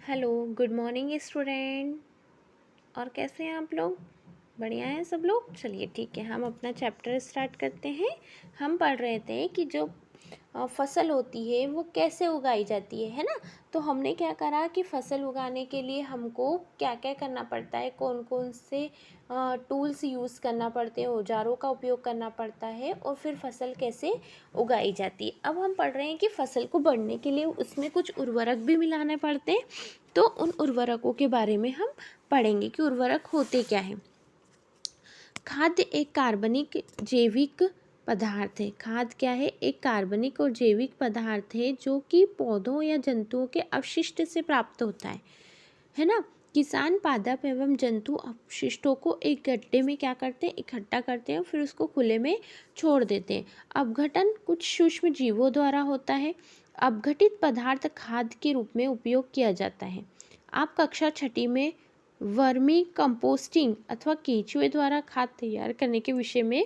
Hello, good morning student. और कैसे हैं आप लोग? बढ़िया हैं सब लोग। चलिए ठीक है, हम अपना चैप्टर स्टार्ट करते हैं। हम पढ़ रहे थे कि जो फसल होती है वो कैसे उगाई जाती है ना। तो हमने क्या करा कि फसल उगाने के लिए हमको क्या क्या करना पड़ता है, कौन कौन से टूल्स यूज़ करना पड़ते हैं, औजारों का उपयोग करना पड़ता है और फिर फसल कैसे उगाई जाती है। अब हम पढ़ रहे हैं कि फसल को बढ़ने के लिए उसमें कुछ उर्वरक भी मिलाने पड़ते हैं। तो उन उर्वरकों के बारे में हम पढ़ेंगे कि उर्वरक होते क्या हैं। खाद्य एक कार्बनिक जैविक पदार्थ है। खाद क्या है? एक कार्बनिक और जैविक पदार्थ है जो कि पौधों या जंतुओं के अपशिष्ट से प्राप्त होता है ना। किसान पादप एवं जंतु अपशिष्टों को एक गड्ढे में क्या करते हैं, इकट्ठा करते हैं, फिर उसको खुले में छोड़ देते हैं। अपघटन कुछ सूक्ष्म जीवों द्वारा होता है। अपघटित पदार्थ खाद के रूप में उपयोग किया जाता है। आप कक्षा छठी में वर्मी कंपोस्टिंग अथवा केंचुए द्वारा खाद तैयार करने के विषय में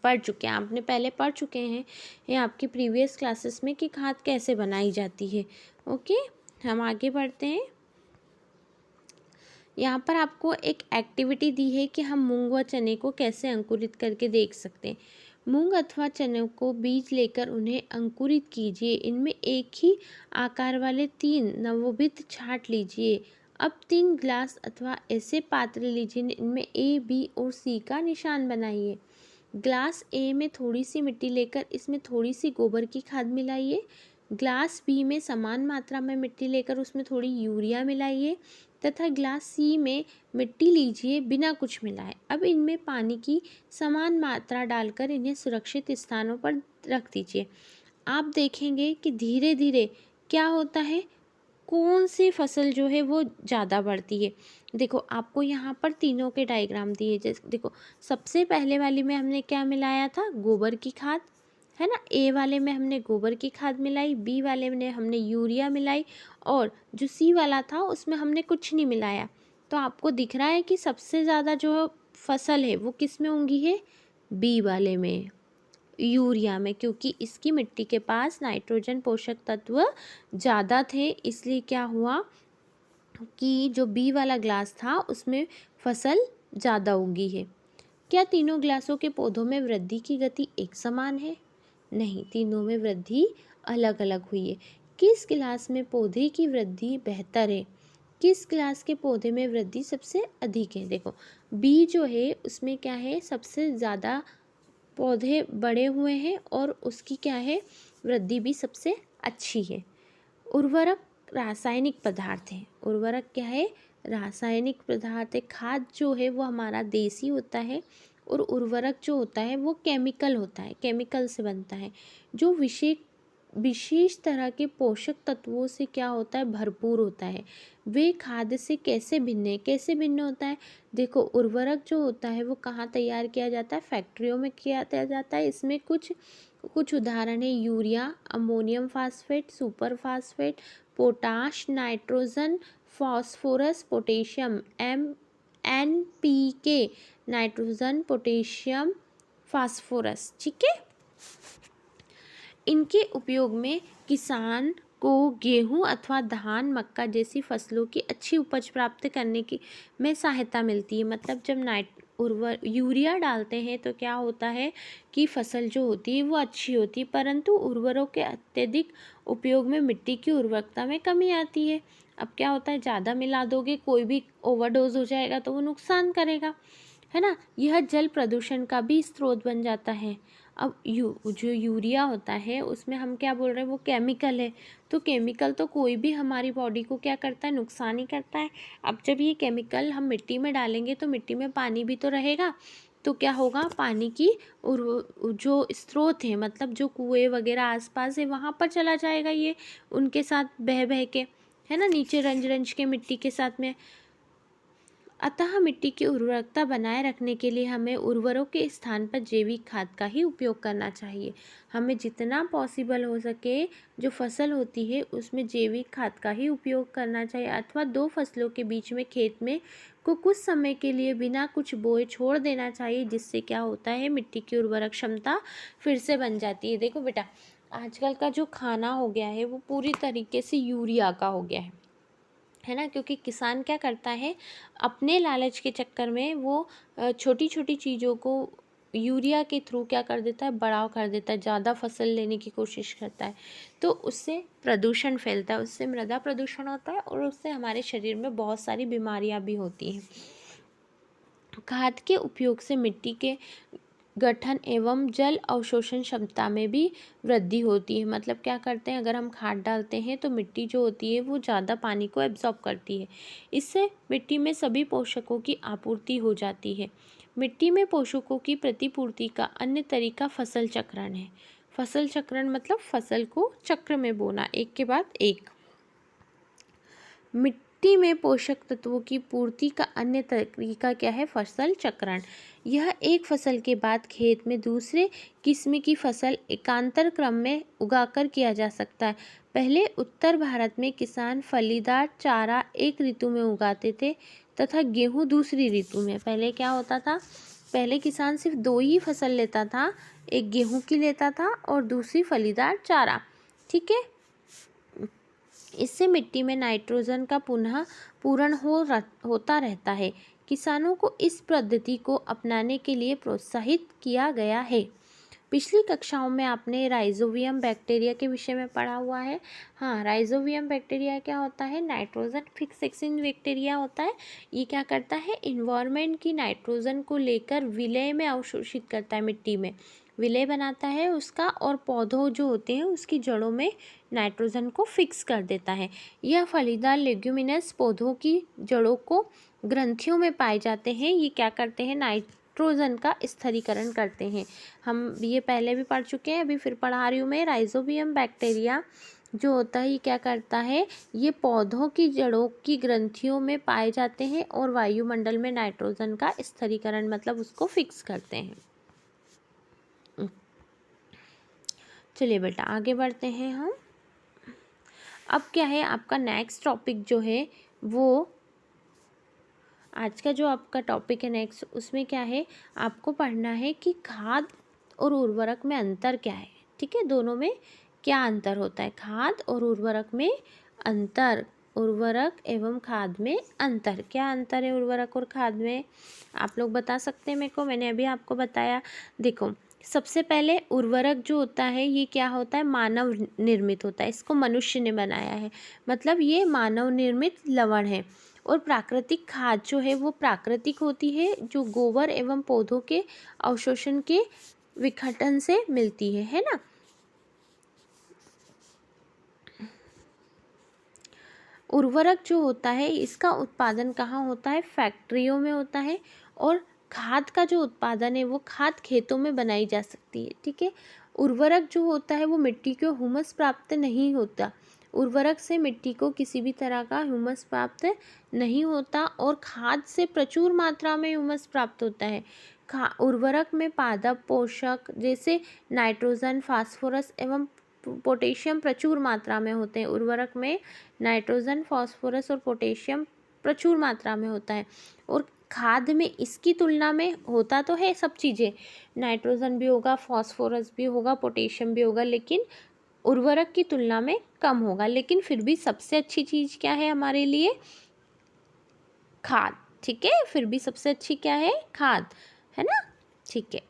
पढ़ चुके हैं। आपने पहले पढ़ चुके हैं ये आपकी प्रीवियस क्लासेस में कि खाद कैसे बनाई जाती है। ओके, हम आगे बढ़ते हैं। यहाँ पर आपको एक एक्टिविटी दी है कि हम मूंग व चने को कैसे अंकुरित करके देख सकते हैं। मूंग अथवा चने को बीज लेकर उन्हें अंकुरित कीजिए। इनमें एक ही आकार वाले 3 नवोदित छांट लीजिए। अब 3 ग्लास अथवा ऐसे पात्र लीजिए, इनमें ए, बी और सी का निशान बनाइए। ग्लास ए में थोड़ी सी मिट्टी लेकर इसमें थोड़ी सी गोबर की खाद मिलाइए। ग्लास बी में समान मात्रा में मिट्टी लेकर उसमें थोड़ी यूरिया मिलाइए तथा ग्लास सी में मिट्टी लीजिए बिना कुछ मिलाए। अब इनमें पानी की समान मात्रा डालकर इन्हें सुरक्षित स्थानों पर रख दीजिए। आप देखेंगे कि धीरे धीरे क्या होता है, कौन सी फसल जो है वो ज़्यादा बढ़ती है। देखो आपको यहाँ पर तीनों के डायग्राम दिए। जैसे देखो सबसे पहले वाली में हमने क्या मिलाया था, गोबर की खाद, है ना। ए वाले में हमने गोबर की खाद मिलाई, बी वाले में हमने यूरिया मिलाई और जो सी वाला था उसमें हमने कुछ नहीं मिलाया। तो आपको दिख रहा है कि सबसे ज़्यादा जो फसल है वो किस में उगी है, बी वाले में, यूरिया में, क्योंकि इसकी मिट्टी के पास नाइट्रोजन पोषक तत्व ज़्यादा थे। इसलिए क्या हुआ कि जो बी वाला ग्लास था उसमें फसल ज़्यादा उगी है। क्या तीनों ग्लासों के पौधों में वृद्धि की गति एक समान है? नहीं, तीनों में वृद्धि अलग अलग हुई है। किस गिलास में पौधे की वृद्धि बेहतर है? किस गिलास के पौधे में वृद्धि सबसे अधिक है? देखो बी जो है उसमें क्या है, सबसे ज़्यादा पौधे बड़े हुए हैं और उसकी क्या है, वृद्धि भी सबसे अच्छी है। उर्वरक रासायनिक पदार्थ है। उर्वरक क्या है, रासायनिक पदार्थ है। खाद जो है वो हमारा देसी होता है और उर्वरक जो होता है वो केमिकल होता है, केमिकल से बनता है, जो विशेष तरह के पोषक तत्वों से क्या होता है, भरपूर होता है। वे खाद से कैसे भिन्न है? कैसे भिन्न होता है? देखो उर्वरक जो होता है वो कहाँ तैयार किया जाता है, फैक्ट्रियों में किया जाता है। इसमें कुछ कुछ उदाहरण है, urea, ammonium phosphate, super phosphate, potash, nitrogen, phosphorus, potassium, NPK, nitrogen, potassium, phosphorus. ठीक है। इनके उपयोग में किसान को गेहूं अथवा धान, मक्का जैसी फसलों की अच्छी उपज प्राप्त करने की में सहायता मिलती है। मतलब जब यूरिया डालते हैं तो क्या होता है कि फसल जो होती है वो अच्छी होती है, परंतु उर्वरकों के अत्यधिक उपयोग में मिट्टी की उर्वरकता में कमी आती है। अब क्या होता है, ज़्यादा मिला दोगे, कोई भी ओवरडोज हो जाएगा तो वो नुकसान करेगा, है ना। यह जल प्रदूषण का भी स्रोत बन जाता है। अब जो यूरिया होता है उसमें हम क्या बोल रहे हैं, वो केमिकल है। तो केमिकल तो कोई भी हमारी बॉडी को क्या करता है, नुकसान ही करता है। अब जब ये केमिकल हम मिट्टी में डालेंगे तो मिट्टी में पानी भी तो रहेगा, तो क्या होगा, पानी की जो स्रोत है, मतलब जो कुएं वगैरह आसपास है वहाँ पर चला जाएगा ये, उनके साथ बह बह के, है ना, नीचे रंज रंज के मिट्टी के साथ में। अतः मिट्टी की उर्वरकता बनाए रखने के लिए हमें उर्वरकों के स्थान पर जैविक खाद का ही उपयोग करना चाहिए। हमें जितना पॉसिबल हो सके जो फसल होती है उसमें जैविक खाद का ही उपयोग करना चाहिए, अथवा 2 फसलों के बीच में खेत में को कुछ समय के लिए बिना कुछ बोए छोड़ देना चाहिए, जिससे क्या होता है, मिट्टी की उर्वरक क्षमता फिर से बन जाती है। देखो बेटा, आजकल का जो खाना हो गया है वो पूरी तरीके से यूरिया का हो गया है। है ना। क्योंकि किसान क्या करता है, अपने लालच के चक्कर में वो छोटी छोटी चीज़ों को यूरिया के थ्रू क्या कर देता है, बढ़ाव कर देता है, ज़्यादा फसल लेने की कोशिश करता है, तो उससे प्रदूषण फैलता है, उससे मृदा प्रदूषण होता है और उससे हमारे शरीर में बहुत सारी बीमारियां भी होती हैं। खाद के उपयोग से मिट्टी के गठन एवं जल अवशोषण क्षमता में भी वृद्धि होती है। मतलब क्या करते हैं, अगर हम खाद डालते हैं तो मिट्टी जो होती है वो ज़्यादा पानी को एब्जॉर्ब करती है। इससे मिट्टी में सभी पोषकों की आपूर्ति हो जाती है। मिट्टी में पोषकों की प्रतिपूर्ति का अन्य तरीका फसल चक्रण है। फसल चक्रण मतलब फसल को चक्र में बोना, एक के बाद एक। मिट्टी में पोषक तत्वों की पूर्ति का अन्य तरीका क्या है, फसल चक्रण। यह एक फसल के बाद खेत में दूसरे किस्म की फसल एकांतर क्रम में उगाकर किया जा सकता है। पहले उत्तर भारत में किसान फलीदार चारा एक ऋतु में उगाते थे तथा गेहूं दूसरी ऋतु में। पहले क्या होता था, पहले किसान सिर्फ 2 ही फसल लेता था, एक गेहूं की लेता था और दूसरी फलीदार चारा। ठीक है, इससे मिट्टी में नाइट्रोजन का पुनः पूरण होता रहता है। किसानों को इस पद्धति को अपनाने के लिए प्रोत्साहित किया गया है। पिछली कक्षाओं में आपने राइजोबियम बैक्टीरिया के विषय में पढ़ा हुआ है। हाँ, राइजोबियम बैक्टीरिया क्या होता है, नाइट्रोजन फिक्सेशन बैक्टीरिया होता है। ये क्या करता है, इन्वायरमेंट की नाइट्रोजन को लेकर विलय में अवशोषित करता है, मिट्टी में विलय बनाता है उसका, और पौधों जो होते हैं उसकी जड़ों में नाइट्रोजन को फिक्स कर देता है। यह फलीदार लेग्यूमिनस पौधों की जड़ों को ग्रंथियों में पाए जाते हैं। ये क्या करते हैं, नाइट्रोजन का स्थिरीकरण करते हैं। हम ये पहले भी पढ़ चुके हैं, अभी फिर पढ़ा रही हूँ मैं। राइजोबियम बैक्टीरिया जो होता है ये क्या करता है, ये पौधों की जड़ों की ग्रंथियों में पाए जाते हैं और वायुमंडल में नाइट्रोजन का स्थिरीकरण मतलब उसको फिक्स करते हैं। चलिए बेटा आगे बढ़ते हैं हम। अब क्या है, आपका नेक्स्ट टॉपिक जो है वो, आज का जो आपका टॉपिक है नेक्स्ट, उसमें क्या है, आपको पढ़ना है कि खाद और उर्वरक में अंतर क्या है। ठीक है, दोनों में क्या अंतर होता है, खाद और उर्वरक में अंतर, उर्वरक एवं खाद में अंतर, क्या अंतर है उर्वरक और खाद में, आप लोग बता सकते हैं मेरे को। मैंने अभी आपको बताया। देखो, सबसे पहले उर्वरक जो होता है ये क्या होता है, मानव निर्मित होता है, इसको मनुष्य ने बनाया है, मतलब ये मानव निर्मित लवण है। और प्राकृतिक खाद जो है वो प्राकृतिक होती है, जो गोबर एवं पौधों के अवशोषण के विघटन से मिलती है ना। उर्वरक जो होता है इसका उत्पादन कहाँ होता है, फैक्ट्रियों में होता है। और खाद का जो उत्पादन है वो खाद खेतों में बनाई जा सकती है। ठीक है, उर्वरक जो होता है वो मिट्टी को ह्यूमस प्राप्त नहीं होता, उर्वरक से मिट्टी को किसी भी तरह का ह्यूमस प्राप्त नहीं होता, और खाद से प्रचुर मात्रा में ह्यूमस प्राप्त होता है। उर्वरक में पादप पोषक जैसे नाइट्रोजन, फास्फोरस एवं पोटेशियम प्रचुर मात्रा में होते हैं। उर्वरक में नाइट्रोजन, फास्फोरस और पोटेशियम प्रचुर मात्रा में होता है। और खाद में इसकी तुलना में होता तो है सब चीज़ें, नाइट्रोजन भी होगा, फास्फोरस भी होगा, पोटेशियम भी होगा, लेकिन उर्वरक की तुलना में कम होगा। लेकिन फिर भी सबसे अच्छी चीज़ क्या है हमारे लिए, खाद। ठीक है, फिर भी सबसे अच्छी क्या है, खाद, है ना। ठीक है,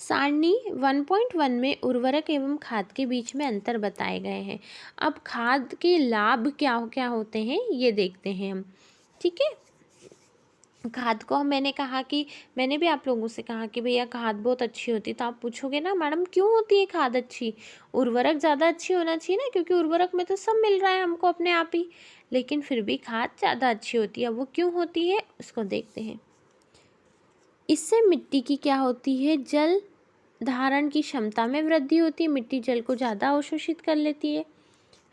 सारणी 1.1 में उर्वरक एवं खाद के बीच में अंतर बताए गए हैं। अब खाद के लाभ क्या क्या होते हैं ये देखते हैं हम। ठीक है, खाद को मैंने कहा कि, मैंने भी आप लोगों से कहा कि भैया खाद बहुत अच्छी होती है, तो आप पूछोगे ना मैडम क्यों होती है खाद अच्छी, उर्वरक ज़्यादा अच्छी होना चाहिए ना, क्योंकि उर्वरक में तो सब मिल रहा है हमको अपने आप ही, लेकिन फिर भी खाद ज़्यादा अच्छी होती है। वो क्यों होती है उसको देखते हैं। इससे मिट्टी की क्या होती है, जल धारण की क्षमता में वृद्धि होती है, मिट्टी जल को ज़्यादा अवशोषित कर लेती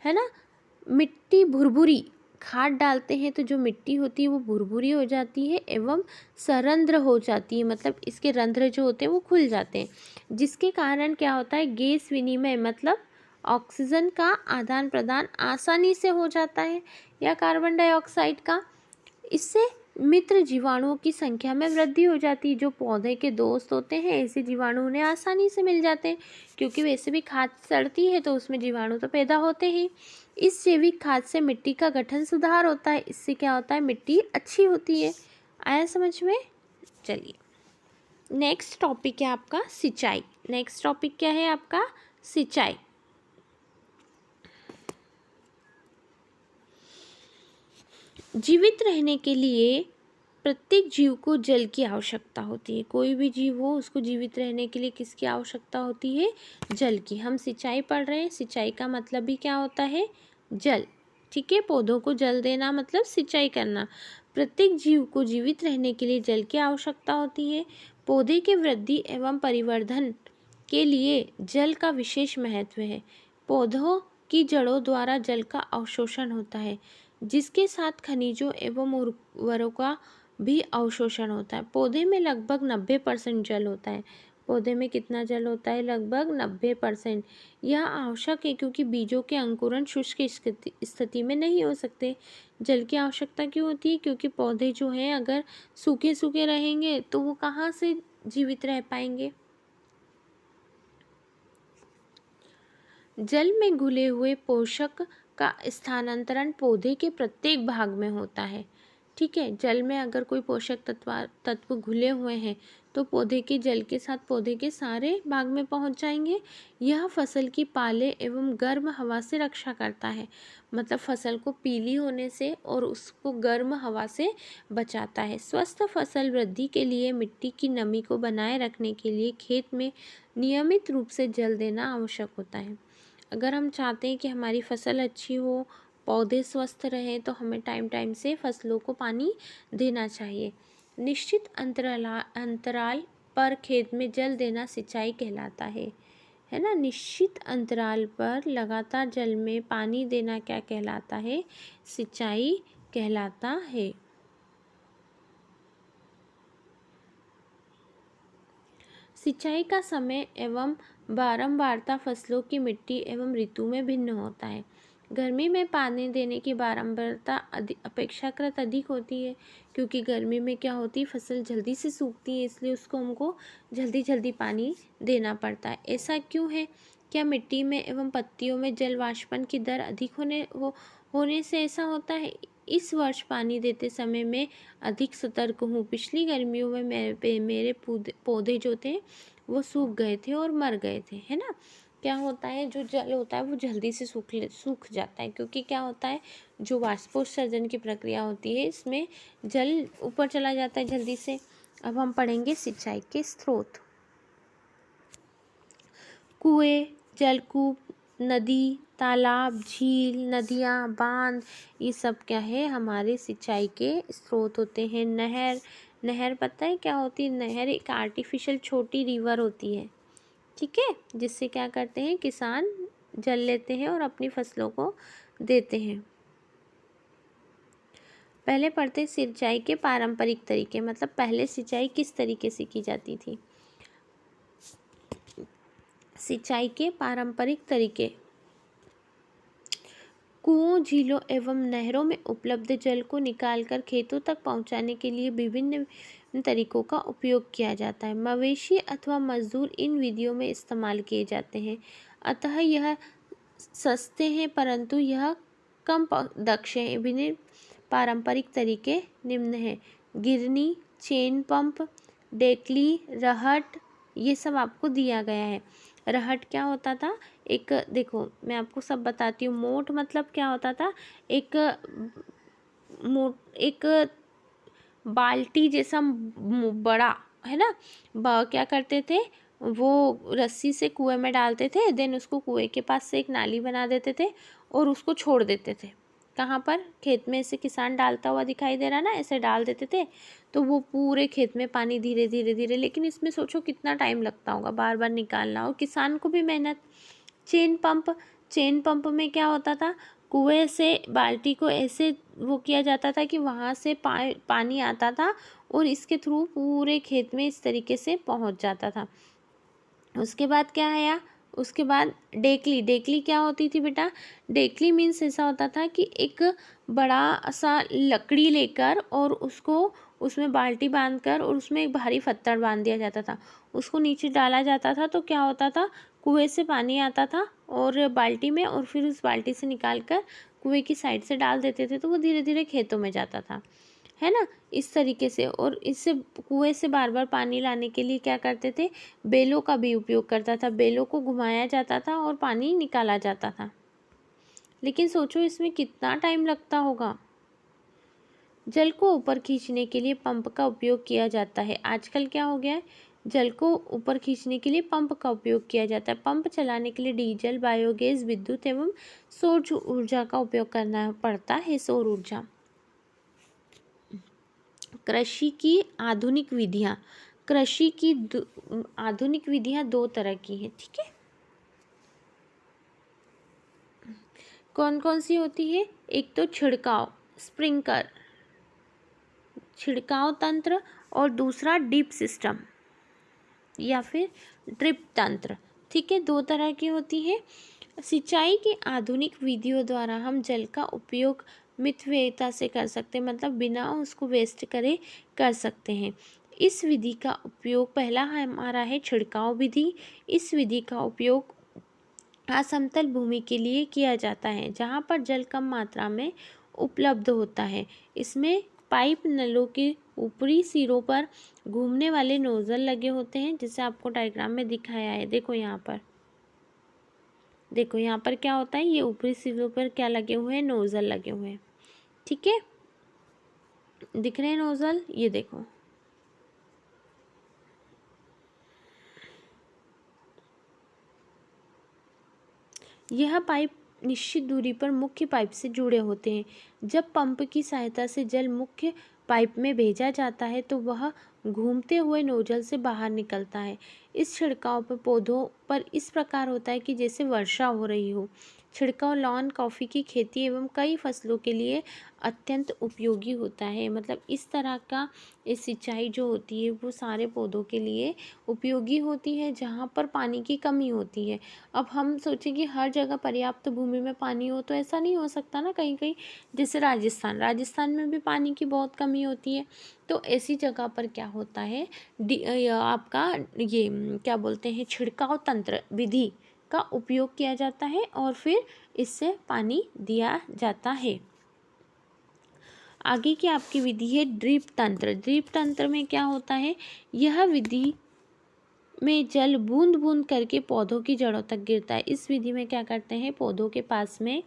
है ना। मिट्टी भुरभुरी, खाद डालते हैं तो जो मिट्टी होती है वो भुरभुरी हो जाती है एवं सरंध्र हो जाती है, मतलब इसके रंध्र जो होते हैं वो खुल जाते हैं, जिसके कारण क्या होता है, गैस विनिमय मतलब ऑक्सीजन का आदान प्रदान आसानी से हो जाता है, या कार्बन डाइऑक्साइड का। इससे मित्र जीवाणुओं की संख्या में वृद्धि हो जाती है, जो पौधे के दोस्त होते हैं ऐसे जीवाणु उन्हें आसानी से मिल जाते हैं, क्योंकि वैसे भी खाद सड़ती है तो उसमें जीवाणु तो पैदा होते ही। इस जैविक खाद से मिट्टी का गठन सुधार होता है। इससे क्या होता है, मिट्टी अच्छी होती है। आया समझ में? चलिए नेक्स्ट टॉपिक है आपका सिंचाई। नेक्स्ट टॉपिक क्या है आपका? सिंचाई। जीवित रहने के लिए प्रत्येक जीव को जल की आवश्यकता होती है। कोई भी जीव हो उसको जीवित रहने के लिए किसकी आवश्यकता होती है? जल की। हम सिंचाई पढ़ रहे हैं, सिंचाई का मतलब भी क्या होता है? जल। ठीक है, पौधों को जल देना मतलब सिंचाई करना। प्रत्येक जीव को जीवित रहने के लिए जल की आवश्यकता होती है। पौधे के वृद्धि एवं परिवर्धन के लिए जल का विशेष महत्व है। पौधों की जड़ों द्वारा जल का अवशोषण होता है, जिसके साथ खनिजों एवं उर्वरकों का भी अवशोषण होता है। पौधे में लगभग 90% जल होता है। पौधे में कितना जल होता है? लगभग 90%। यह आवश्यक है क्योंकि बीजों के अंकुरण शुष्क स्थिति में नहीं हो सकते। जल की आवश्यकता क्यों होती है? क्योंकि पौधे जो हैं अगर सूखे सूखे रहेंगे तो वो कहाँ से जीवित रह पाएंगे? जल में घुले हुए पोषक का स्थानांतरण पौधे के प्रत्येक भाग में होता है। ठीक है, जल में अगर कोई पोषक तत्व घुले हुए हैं तो पौधे के जल के साथ पौधे के सारे भाग में पहुंच जाएंगे। यह फसल की पाले एवं गर्म हवा से रक्षा करता है। मतलब फसल को पीली होने से और उसको गर्म हवा से बचाता है। स्वस्थ फसल वृद्धि के लिए मिट्टी की नमी को बनाए रखने के लिए खेत में नियमित रूप से जल देना आवश्यक होता है। अगर हम चाहते हैं कि हमारी फसल अच्छी हो, पौधे स्वस्थ रहें, तो हमें टाइम टाइम से फसलों को पानी देना चाहिए। निश्चित अंतराल पर खेत में जल देना सिंचाई कहलाता है ना। निश्चित अंतराल पर लगातार जल में पानी देना क्या कहलाता है? सिंचाई कहलाता है। सिंचाई का समय एवं बारंबारता फसलों की मिट्टी एवं ऋतु में भिन्न होता है। गर्मी में पानी देने की बारंबारता अपेक्षाकृत अधिक होती है, क्योंकि गर्मी में क्या होती है, फसल जल्दी से सूखती है, इसलिए उसको हमको जल्दी जल्दी पानी देना पड़ता है। ऐसा क्यों है? क्या मिट्टी में एवं पत्तियों में जल वाष्पन की दर अधिक होने से ऐसा होता है? इस वर्ष पानी देते समय मैं अधिक सतर्क हूँ। पिछली गर्मियों में मेरे पौधे जो थे वो सूख गए थे और मर गए थे, है ना। क्या होता है, जो जल होता है वो जल्दी से सूख जाता है, क्योंकि क्या होता है, जो वाष्पोत्सर्जन की प्रक्रिया होती है इसमें जल ऊपर चला जाता है जल्दी से। अब हम पढ़ेंगे सिंचाई के स्रोत। कुएं, जलकूप, नदी, तालाब, झील, नदियाँ, बांध, ये सब क्या है, हमारे सिंचाई के स्रोत होते हैं। नहर पता है क्या होती है? नहर एक आर्टिफिशियल छोटी रिवर होती है, ठीक है, जिससे क्या करते हैं, किसान जल लेते हैं और अपनी फसलों को देते हैं। पहले पढ़ते हैं सिंचाई के पारंपरिक तरीके, मतलब पहले सिंचाई किस तरीके से की जाती थी। सिंचाई के पारंपरिक तरीके। कुओं, झीलों एवं नहरों में उपलब्ध जल को निकालकर खेतों तक पहुंचाने के लिए विभिन्न तरीकों का उपयोग किया जाता है। मवेशी अथवा मजदूर इन विधियों में इस्तेमाल किए जाते हैं, अतः यह सस्ते हैं, परंतु यह कम दक्ष हैं। विभिन्न पारंपरिक तरीके निम्न हैं: गिरनी, चेन पंप, डेकली, रहट, ये सब आपको दिया गया है। रहट क्या होता था? एक, देखो मैं आपको सब बताती हूँ। मोट मतलब क्या होता था? एक बाल्टी जैसा बड़ा, है ना। क्या करते थे, वो रस्सी से कुएं में डालते थे, देन उसको कुएं के पास से एक नाली बना देते थे और उसको छोड़ देते थे। कहाँ पर? खेत में। ऐसे किसान डालता हुआ दिखाई दे रहा ना, ऐसे डाल देते थे, तो वो पूरे खेत में पानी धीरे धीरे धीरे, लेकिन इसमें सोचो कितना टाइम लगता होगा, बार बार निकालना, और किसान को भी मेहनत। चेन पंप में क्या होता था? कुएं से बाल्टी को ऐसे वो किया जाता था कि वहाँ से पानी आता था और इसके थ्रू पूरे खेत में इस तरीके से पहुँच जाता था। उसके बाद क्या आया? उसके बाद डेकली क्या होती थी बेटा? डेकली मीन्स ऐसा होता था कि एक बड़ा सा लकड़ी लेकर और उसको उसमें बाल्टी बांधकर और उसमें एक भारी पत्थर बांध दिया जाता था, उसको नीचे डाला जाता था, तो क्या होता था, कुएं से पानी आता था और बाल्टी में, और फिर उस बाल्टी से निकाल कर कुएं की साइड से डाल देते थे, तो वो धीरे धीरे खेतों में जाता था, है ना, इस तरीके से। और इससे कुएं से बार बार पानी लाने के लिए क्या करते थे, बेलों का भी उपयोग करता था। बेलों को घुमाया जाता था और पानी निकाला जाता था। लेकिन सोचो इसमें कितना टाइम लगता होगा। जल को ऊपर खींचने के लिए पंप का उपयोग किया जाता है। आजकल क्या हो गया है, जल को ऊपर खींचने के लिए पंप का उपयोग किया जाता है। पंप चलाने के लिए डीजल, बायोगैस, विद्युत एवं सौर ऊर्जा का उपयोग करना पड़ता है, सौर ऊर्जा। कृषि की आधुनिक विधियाँ। कृषि की आधुनिक विधियाँ दो तरह की हैं, ठीक है। कौन कौन सी होती है, एक तो छिड़काव, स्प्रिंकलर, छिड़काव तंत्र, और दूसरा डीप सिस्टम या फिर ड्रिप तंत्र, ठीक है। दो तरह की होती है। सिंचाई की आधुनिक विधियों द्वारा हम जल का उपयोग मितव्ययिता से कर सकते हैं, मतलब बिना उसको वेस्ट करे कर सकते हैं। इस विधि का उपयोग, पहला हमारा है छिड़काव विधि। इस विधि का उपयोग असमतल भूमि के लिए किया जाता है जहाँ पर जल कम मात्रा में उपलब्ध होता है। इसमें पाइप नलों के ऊपरी सिरों पर घूमने वाले नोजल लगे होते हैं, जिसे आपको डायग्राम में दिखाया है। देखो यहाँ पर, देखो यहाँ पर क्या होता है, ये ऊपरी सिरों पर क्या लगे हुए हैं, नोजल लगे हुए हैं, ठीक है। दिख रहे हैं नोजल, ये देखो। यह पाइप निश्चित दूरी पर मुख्य पाइप से जुड़े होते हैं। जब पंप की सहायता से जल मुख्य पाइप में भेजा जाता है तो वह घूमते हुए नोजल से बाहर निकलता है। इस छिड़काव पर पौधों पर इस प्रकार होता है कि जैसे वर्षा हो रही हो। छिड़काव लॉन, कॉफ़ी की खेती एवं कई फसलों के लिए अत्यंत उपयोगी होता है। मतलब इस तरह का सिंचाई जो होती है वो सारे पौधों के लिए उपयोगी होती है जहाँ पर पानी की कमी होती है। अब हम सोचें कि हर जगह पर्याप्त भूमि में पानी हो, तो ऐसा नहीं हो सकता ना। कहीं कहीं जैसे राजस्थान में भी पानी की बहुत कमी होती है। तो ऐसी जगह पर क्या होता है, आपका ये क्या बोलते हैं, छिड़काव तंत्र विधि का उपयोग किया जाता है और फिर इससे पानी दिया जाता है। आगे की आपकी विधि है ड्रिप तंत्र। ड्रिप तंत्र में क्या होता है, यह विधि में जल बूंद बूंद करके पौधों की जड़ों तक गिरता है। इस विधि में क्या करते हैं, पौधों के पास में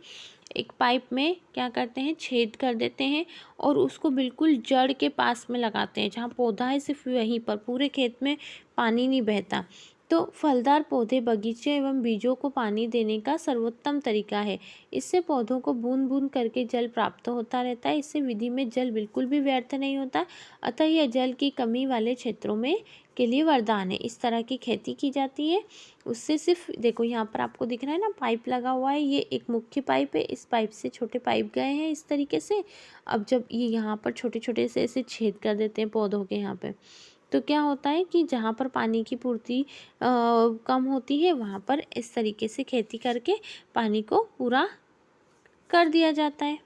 एक पाइप में क्या करते हैं, छेद कर देते हैं और उसको बिल्कुल जड़ के पास में लगाते हैं। जहाँ पौधा है सिर्फ वहीं पर, पूरे खेत में पानी नहीं बहता। तो फलदार पौधे, बगीचे एवं बीजों को पानी देने का सर्वोत्तम तरीका है। इससे पौधों को बूंद बूंद करके जल प्राप्त होता रहता है। इससे विधि में जल बिल्कुल भी व्यर्थ नहीं होता, अतः यह जल की कमी वाले क्षेत्रों में के लिए वरदान है। इस तरह की खेती की जाती है। उससे सिर्फ देखो यहाँ पर आपको दिख रहा है ना, पाइप लगा हुआ है, ये एक मुख्य पाइप है। इस पाइप से छोटे पाइप गए हैं इस तरीके से। अब जब ये यहाँ पर छोटे छोटे से ऐसे छेद कर देते हैं पौधों के यहाँ पे, तो क्या होता है कि जहाँ पर पानी की पूर्ति कम होती है वहाँ पर इस तरीके से खेती करके पानी को पूरा कर दिया जाता है।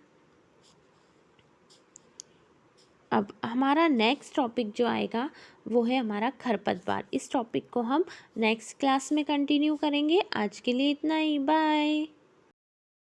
अब हमारा नेक्स्ट टॉपिक जो आएगा वो है हमारा खरपतवार। इस टॉपिक को हम नेक्स्ट क्लास में कंटिन्यू करेंगे। आज के लिए इतना ही, बाय।